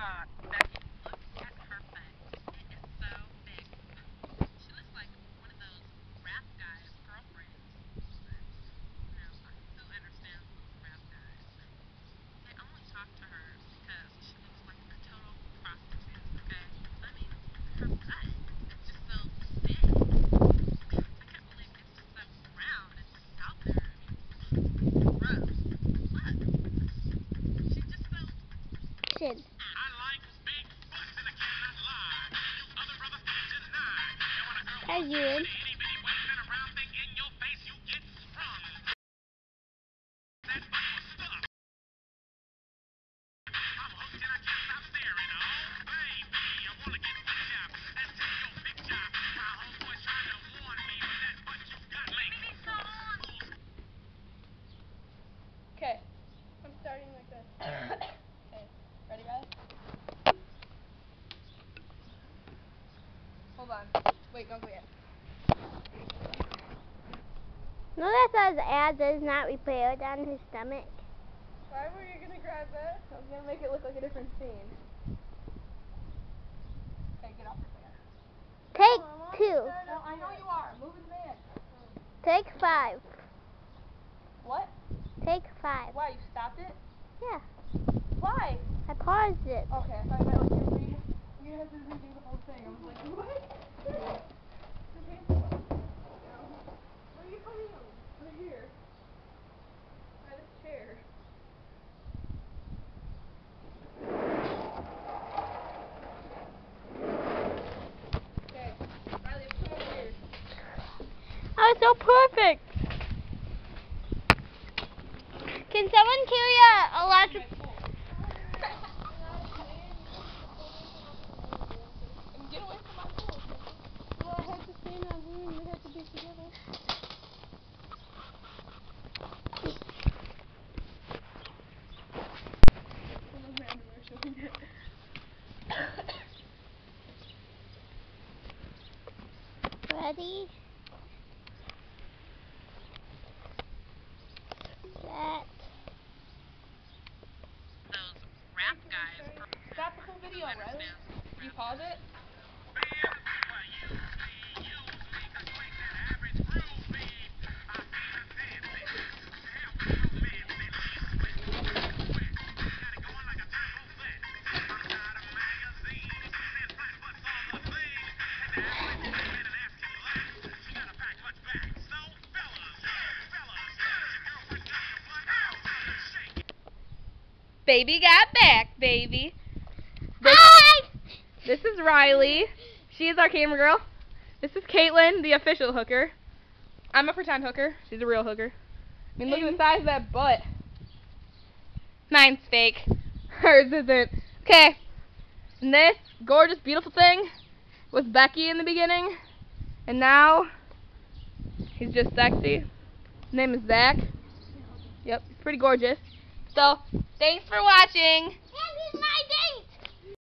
Becky, look at her butt. It is so big. She looks like one of those rap guys' girlfriends. But, I still understand those rap guys. They only talk to her because she looks like a total prostitute, okay? I mean, her butt is just so big. I can't believe it's just so round and just out there. I mean, gross. Look. She's just so... Sid. I like big butts and I cannot lie. You other brothers deny. And when a girl How you doing? itty bitty waist and a round thing in your face, you get sprung. That butt was stuck. I'm hooked and I can't stop staring. Oh, baby, I wanna get with ya and take your picture. My homeboy's trying to warn me, but that butt you got makes me so on. Okay, I'm starting like this. Okay, ready guys? Hold on. Wait, don't go yet. No, that says add does not repair on his stomach. Why were you gonna grab that? I was gonna make it look like a different scene. Okay, get off the fan. Take Oh, 2. Well, I know you are. Move the fan. Take 5. What? Take 5. Why? You stopped it? Yeah. Why? I paused it. Okay, I thought you meant like you had to redo the whole thing. I was like, what? Where are you putting them? Right here. By this chair. Okay, Riley, come over here. Oh, so perfect. Can someone carry a electric? And get away from my pool. Well, I had to stay in that room. We had to be together. Ready? Set. Those rap guys. Stop the whole video, Riley. You pause it? Baby got back, baby. Hi! This is Riley. She is our camera girl. This is Caitlin, the official hooker. I'm a pretend hooker. She's a real hooker. I mean, look at the size of that butt. Mine's fake. Hers isn't. Okay. And this gorgeous, beautiful thing was Becky in the beginning. And now, he's just sexy. His name is Zach. Yep, he's pretty gorgeous. So, thanks for watching.